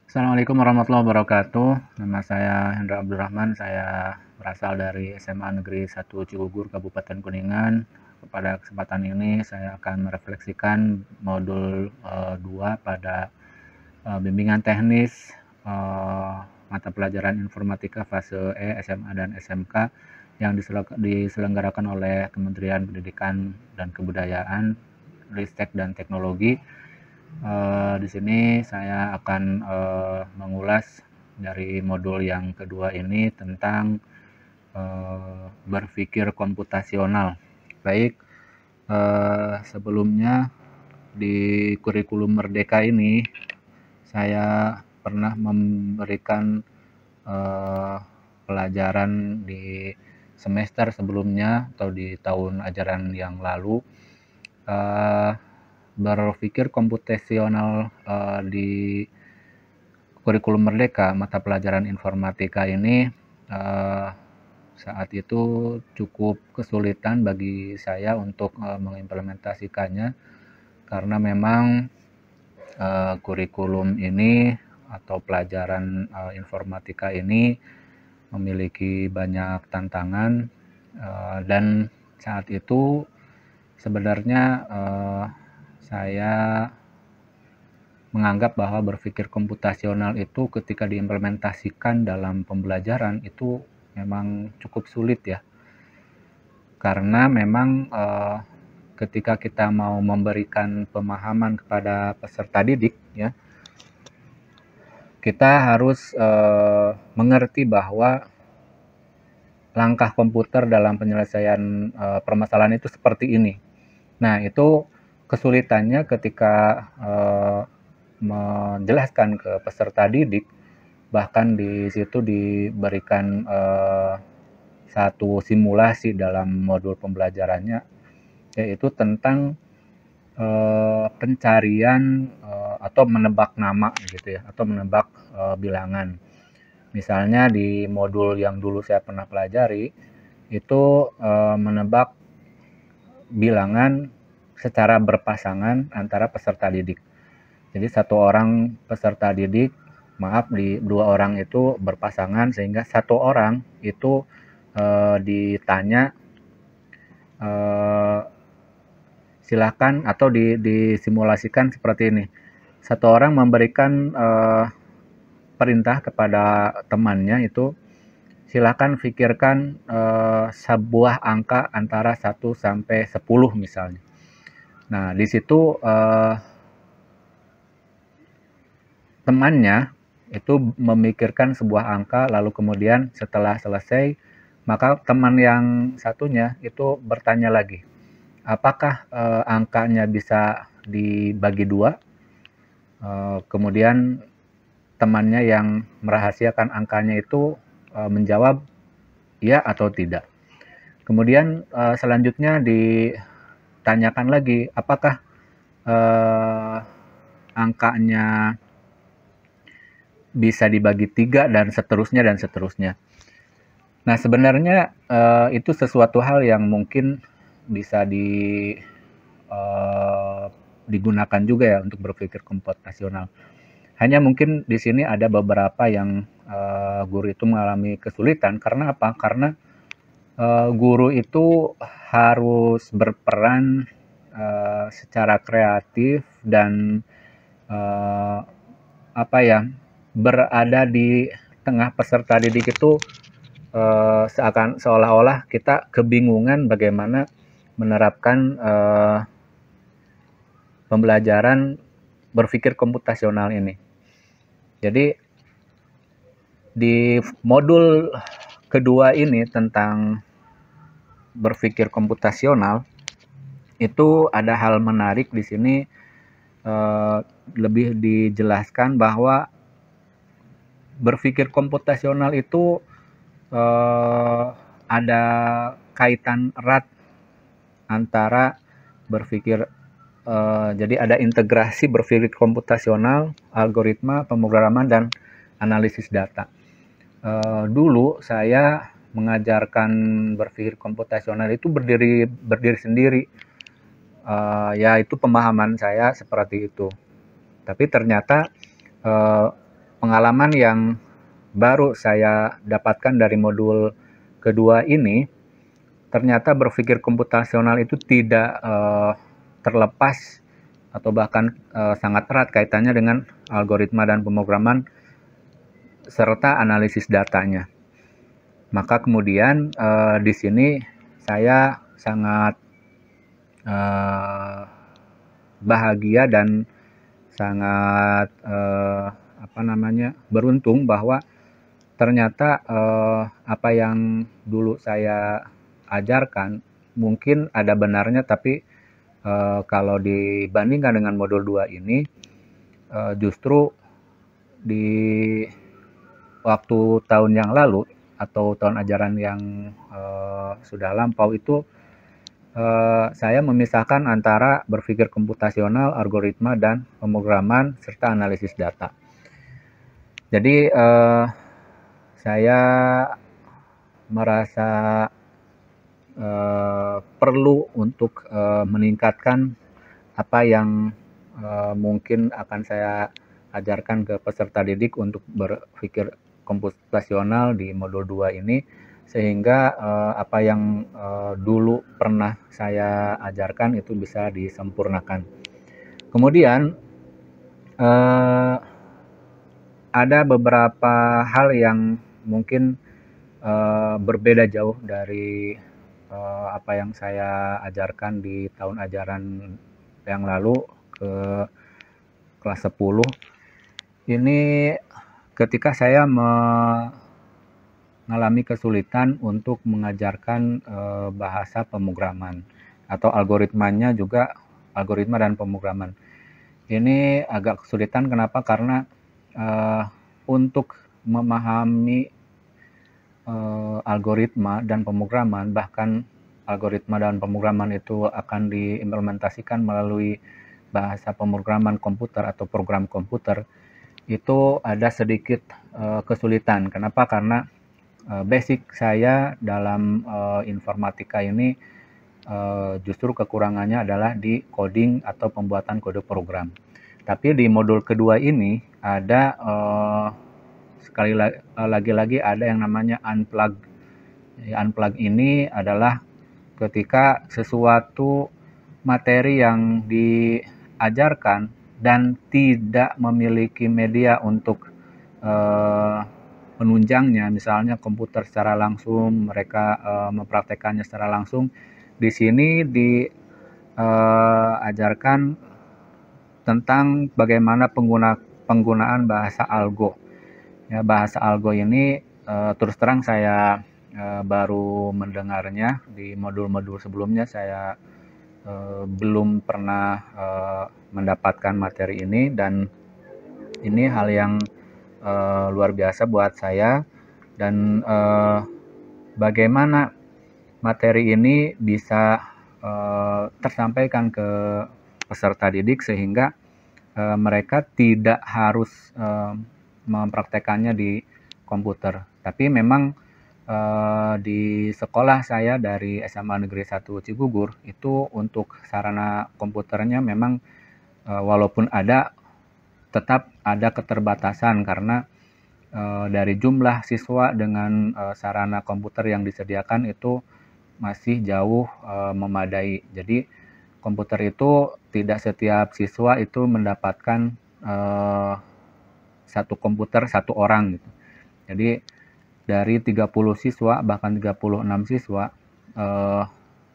Assalamualaikum warahmatullahi wabarakatuh. Nama saya Hendra Abdurrahman. Saya berasal dari SMA Negeri 1 Cigugur, Kabupaten Kuningan. Pada kesempatan ini saya akan merefleksikan modul 2 pada bimbingan teknis mata pelajaran informatika fase E, SMA dan SMK yang diselenggarakan oleh Kementerian Pendidikan dan Kebudayaan, Ristek dan Teknologi. Di sini saya akan mengulas dari modul yang kedua ini tentang berpikir komputasional. Baik, sebelumnya di kurikulum Merdeka ini saya pernah memberikan pelajaran di semester sebelumnya atau di tahun ajaran yang lalu. Berpikir komputasional di kurikulum Merdeka, mata pelajaran informatika ini saat itu cukup kesulitan bagi saya untuk mengimplementasikannya karena memang kurikulum ini atau pelajaran informatika ini memiliki banyak tantangan dan saat itu sebenarnya saya menganggap bahwa berpikir komputasional itu ketika diimplementasikan dalam pembelajaran itu memang cukup sulit ya. Karena memang ketika kita mau memberikan pemahaman kepada peserta didik ya, kita harus mengerti bahwa langkah komputer dalam penyelesaian permasalahan itu seperti ini. Nah, itu kesulitannya ketika menjelaskan ke peserta didik, bahkan di situ diberikan satu simulasi dalam modul pembelajarannya, yaitu tentang pencarian atau menebak nama gitu ya, atau menebak bilangan. Misalnya di modul yang dulu saya pernah pelajari itu menebak bilangan secara berpasangan antara peserta didik. Jadi satu orang peserta didik, di dua orang itu berpasangan sehingga satu orang itu ditanya silakan atau disimulasikan seperti ini. Satu orang memberikan perintah kepada temannya itu silakan pikirkan sebuah angka antara 1 sampai 10 misalnya. Nah, di situ temannya itu memikirkan sebuah angka, lalu kemudian setelah selesai, maka teman yang satunya itu bertanya lagi, apakah angkanya bisa dibagi dua? Kemudian temannya yang merahasiakan angkanya itu menjawab ya atau tidak. Kemudian selanjutnya ditanyakan lagi, apakah angkanya bisa dibagi 3 dan seterusnya dan seterusnya. Nah, sebenarnya itu sesuatu hal yang mungkin bisa digunakan juga ya untuk berpikir komputasional. Hanya mungkin di sini ada beberapa yang guru itu mengalami kesulitan. Karena apa? Karena guru itu harus berperan secara kreatif dan berada di tengah peserta didik itu seolah-olah kita kebingungan bagaimana menerapkan pembelajaran berpikir komputasional ini. Jadi di modul kedua ini tentang berpikir komputasional itu ada hal menarik di sini, lebih dijelaskan bahwa berpikir komputasional itu ada kaitan erat antara berpikir jadi ada integrasi berpikir komputasional, algoritma, pemrograman, dan analisis data. Dulu saya mengajarkan berpikir komputasional itu berdiri sendiri. Ya itu pemahaman saya seperti itu. Tapi ternyata pengalaman yang baru saya dapatkan dari modul kedua ini, ternyata berpikir komputasional itu tidak terlepas atau bahkan sangat erat kaitannya dengan algoritma dan pemrograman serta analisis datanya. Maka kemudian di sini saya sangat bahagia dan sangat beruntung bahwa ternyata apa yang dulu saya ajarkan mungkin ada benarnya, tapi kalau dibandingkan dengan modul 2 ini justru di waktu tahun yang lalu atau tahun ajaran yang sudah lampau itu saya memisahkan antara berpikir komputasional, algoritma, dan pemrograman serta analisis data. Jadi saya merasa perlu untuk meningkatkan apa yang mungkin akan saya ajarkan ke peserta didik untuk berpikir komputasional di modul 2 ini, sehingga apa yang dulu pernah saya ajarkan itu bisa disempurnakan. Kemudian ada beberapa hal yang mungkin berbeda jauh dari apa yang saya ajarkan di tahun ajaran yang lalu ke kelas 10. Ini ketika saya mengalami kesulitan untuk mengajarkan bahasa pemrograman atau algoritmanya juga, algoritma dan pemrograman. Ini agak kesulitan, kenapa? Karena untuk memahami algoritma dan pemrograman, bahkan algoritma dan pemrograman itu akan diimplementasikan melalui bahasa pemrograman komputer atau program komputer, itu ada sedikit kesulitan. Kenapa? Karena basic saya dalam informatika ini justru kekurangannya adalah di coding atau pembuatan kode program. Tapi di modul kedua ini ada sekali lagi ada yang namanya unplug. Unplug ini adalah ketika sesuatu materi yang diajarkan dan tidak memiliki media untuk penunjangnya, misalnya komputer secara langsung, mereka mempraktekannya secara langsung. Di sini diajarkan tentang bagaimana penggunaan bahasa algo. Ya, bahasa algo ini terus terang saya baru mendengarnya. Di modul-modul sebelumnya saya belum pernah mendapatkan materi ini, dan ini hal yang luar biasa buat saya. Dan bagaimana materi ini bisa tersampaikan ke peserta didik sehingga mereka tidak harus mempraktekannya di komputer. Tapi memang di sekolah saya dari SMA Negeri 1 Cigugur itu untuk sarana komputernya memang walaupun ada, tetap ada keterbatasan karena dari jumlah siswa dengan sarana komputer yang disediakan itu masih jauh memadai. Jadi komputer itu tidak setiap siswa itu mendapatkan satu komputer satu orang gitu. Jadi dari 30 siswa bahkan 36 siswa,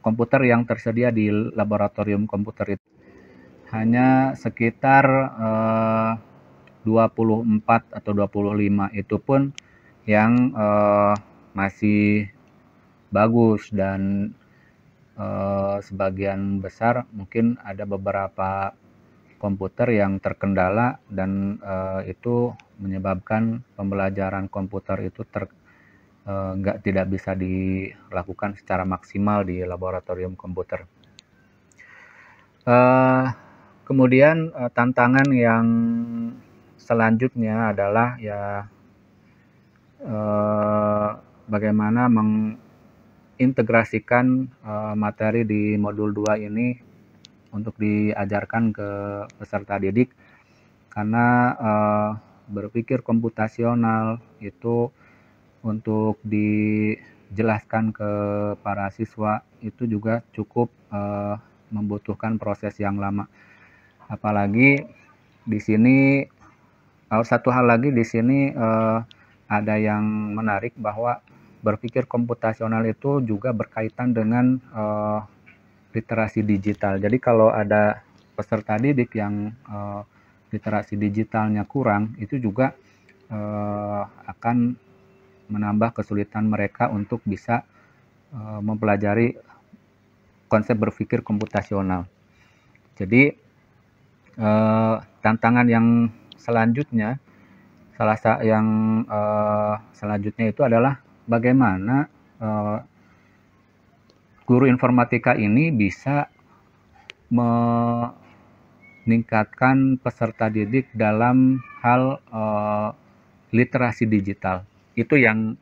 komputer yang tersedia di laboratorium komputer itu hanya sekitar 24 atau 25, itu pun yang masih bagus, dan sebagian besar mungkin ada beberapa komputer yang terkendala, dan itu menyebabkan pembelajaran komputer itu tidak bisa dilakukan secara maksimal di laboratorium komputer. Kemudian tantangan yang selanjutnya adalah ya bagaimana mengintegrasikan materi di modul 2 ini untuk diajarkan ke peserta didik, karena berpikir komputasional itu untuk dijelaskan ke para siswa itu juga cukup membutuhkan proses yang lama. Apalagi di sini satu hal lagi di sini ada yang menarik bahwa berpikir komputasional itu juga berkaitan dengan literasi digital. Jadi kalau ada peserta didik yang literasi digitalnya kurang, itu juga akan menambah kesulitan mereka untuk bisa mempelajari konsep berpikir komputasional. Jadi tantangan yang selanjutnya, selanjutnya itu adalah bagaimana guru informatika ini bisa meningkatkan peserta didik dalam hal literasi digital. Itu yang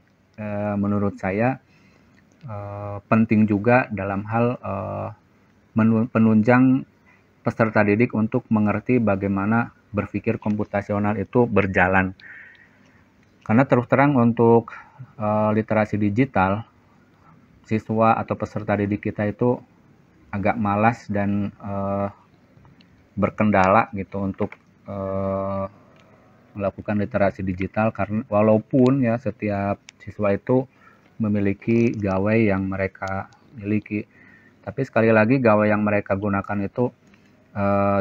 menurut saya penting juga dalam hal penunjang peserta didik untuk mengerti bagaimana berpikir komputasional itu berjalan. Karena terus terang untuk literasi digital, siswa atau peserta didik kita itu agak malas dan berkendala gitu untuk melakukan literasi digital, karena walaupun ya setiap siswa itu memiliki gawai yang mereka miliki, tapi sekali lagi gawai yang mereka gunakan itu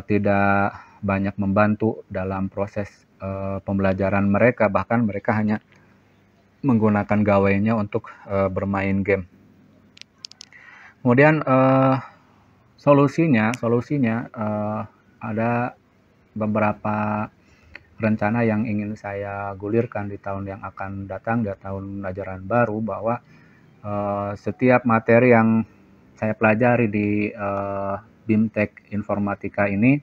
tidak banyak membantu dalam proses pembelajaran mereka, bahkan mereka hanya menggunakan gawainya untuk bermain game. Kemudian solusinya ada beberapa rencana yang ingin saya gulirkan di tahun yang akan datang, di tahun ajaran baru, bahwa setiap materi yang saya pelajari di BIMTEK Informatika ini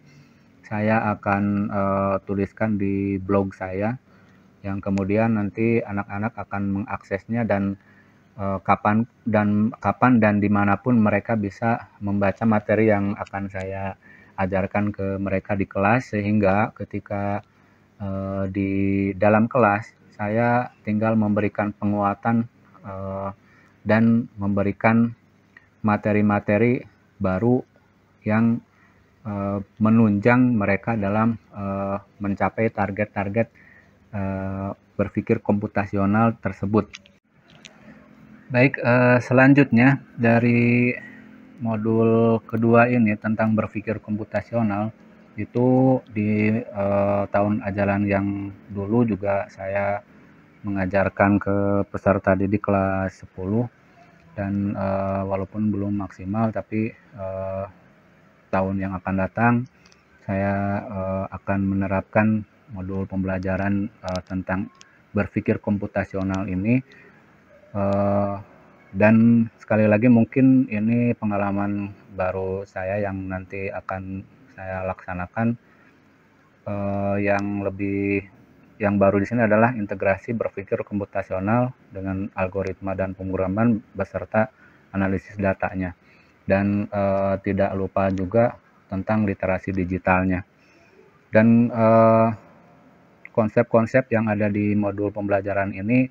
saya akan tuliskan di blog saya, yang kemudian nanti anak-anak akan mengaksesnya dan kapan dan dimanapun mereka bisa membaca materi yang akan saya ajarkan ke mereka di kelas, sehingga ketika di dalam kelas saya tinggal memberikan penguatan dan memberikan materi-materi baru yang menunjang mereka dalam mencapai target-target berpikir komputasional tersebut. Baik, selanjutnya dari modul kedua ini tentang berpikir komputasional, itu di tahun ajaran yang dulu juga saya mengajarkan ke peserta didik kelas 10, dan walaupun belum maksimal, tapi tahun yang akan datang saya akan menerapkan modul pembelajaran tentang berpikir komputasional ini, dan sekali lagi mungkin ini pengalaman baru saya yang nanti akan saya laksanakan. Yang baru di sini adalah integrasi berpikir komputasional dengan algoritma dan pemrograman beserta analisis datanya, dan tidak lupa juga tentang literasi digitalnya. Dan konsep-konsep yang ada di modul pembelajaran ini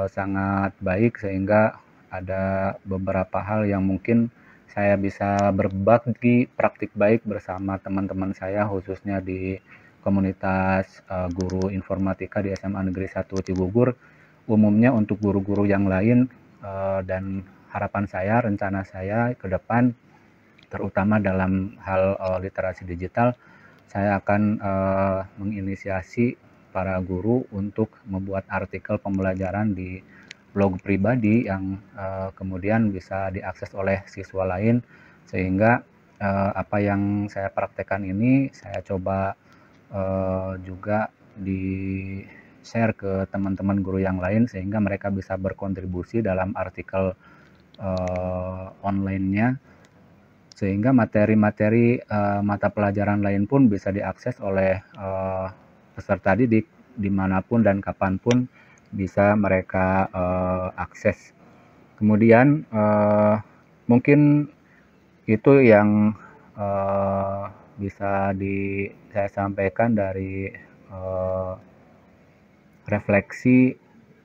sangat baik, sehingga ada beberapa hal yang mungkin saya bisa berbagi praktik baik bersama teman-teman saya, khususnya di komunitas guru informatika di SMA Negeri 1 Cigugur, umumnya untuk guru-guru yang lain, dan harapan saya, rencana saya ke depan, terutama dalam hal literasi digital, saya akan menginisiasi para guru untuk membuat artikel pembelajaran di blog pribadi yang kemudian bisa diakses oleh siswa lain, sehingga apa yang saya praktekkan ini saya coba juga di share ke teman-teman guru yang lain, sehingga mereka bisa berkontribusi dalam artikel online-nya, sehingga materi-materi mata pelajaran lain pun bisa diakses oleh peserta didik dimanapun dan kapanpun bisa mereka akses. Kemudian mungkin itu yang bisa saya sampaikan dari refleksi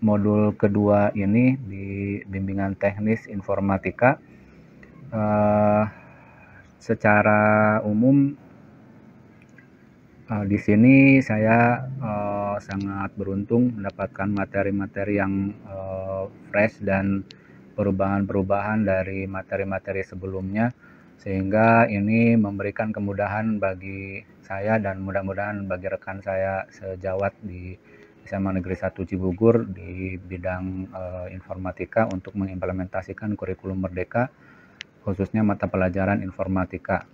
modul kedua ini di bimbingan teknis informatika. Secara umum di sini saya sangat beruntung mendapatkan materi-materi yang fresh dan perubahan-perubahan dari materi-materi sebelumnya, sehingga ini memberikan kemudahan bagi saya dan mudah-mudahan bagi rekan saya sejawat di SMA Negeri 1 Cibubur di bidang informatika untuk mengimplementasikan kurikulum Merdeka, khususnya mata pelajaran informatika.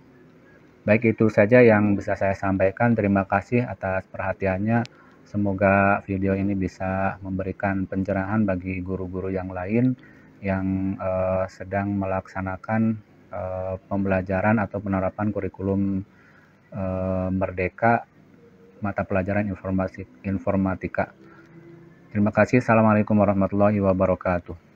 Baik, itu saja yang bisa saya sampaikan. Terima kasih atas perhatiannya. Semoga video ini bisa memberikan pencerahan bagi guru-guru yang lain yang sedang melaksanakan pembelajaran atau penerapan kurikulum Merdeka mata pelajaran informatika. Terima kasih. Assalamualaikum warahmatullahi wabarakatuh.